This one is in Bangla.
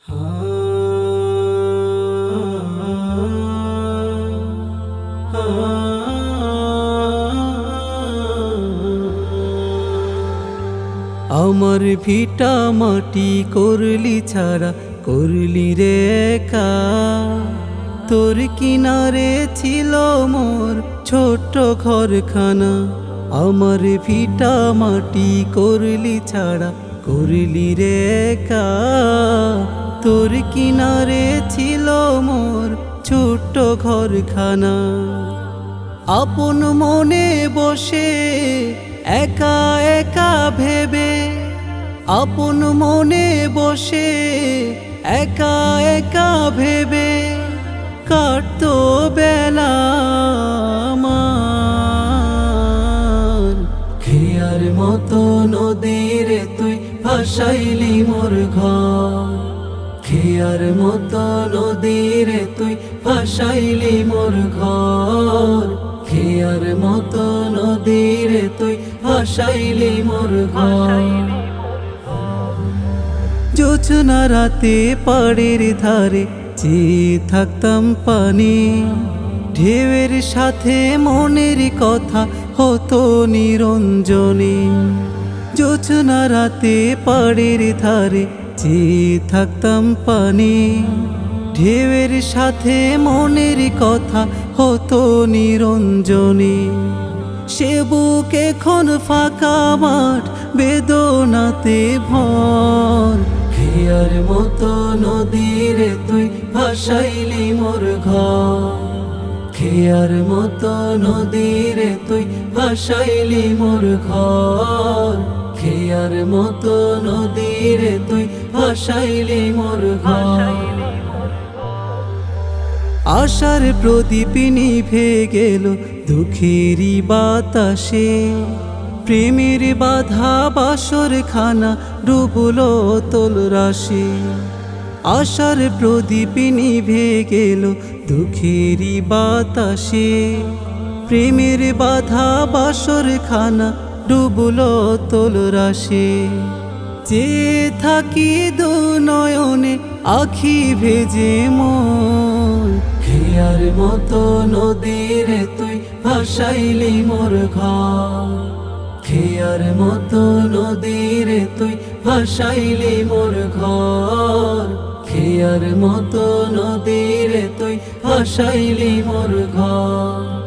আমার ভিটা মাটি করলি ছাড়া করলি রে একা, তোর কিনারে ছিল মোর ছোট্ট ঘরখানা। আমার ভিটা মাটি করলি ছাড়া করলি রে একা, তোর কিনারে ছিল মোর ছোট্ট ঘরখানা। আপন মনে বসে একা একা ভেবে, আপন মনে বসে একা একা ভেবে কাটতো বেলা আমার। খেয়ার মতো নদীরে তুই ভাসাইলি মোর ঘর, খেয়ার মতো নদীরে তুই ভাসাইলি মোর ঘর, খেয়ার মতো নদীরে তুই ভাসাইলি মোর ঘর। জোছনা রাতে পাড়ের ধারে চেয়ে থাকতাম পানি, ঢেউয়ের সাথে মনের কথা হতো নিরঞ্জনে। জোছনা রাতে পাড়ের ধারে চেয়ে থাকতাম পানি, ঢেউয়ের সাথে মনের কথা হতো নিরঞ্জনে। সে বুক এখন ফাঁকা মাঠ বেদনাতে ভর, খেয়ার মতো নদীরে তুই ভাসাইলি মোর ঘর, খেয়ার মতো নদীরে তুই ভাসাইলি মোর ঘর, খেয়ার মতো নদীরে তুই ভাসাইলি মোর ঘর। আশার প্রদীপ নিভে গেল দুঃখেরই বাতাসে, প্রেমের বাধা বাসর খানা ডুবলো তোল রাশে। আশার প্রদীপ নিভে গেল দুঃখেরই বাতাসে, প্রেমের বাধা বাসর খানা ডুবলো তোল রাশে। যে থাকি দু নয়নে আখি ভেজে মোর, খেয়ার মতো নদীরে তুই ভাসাইলি মোর ঘর, খেয়ার মতো নদীরে তুই ভাসাইলি মোর ঘর, খেয়ার মতো নদীরে তুই ভাসাইলি মোর ঘর।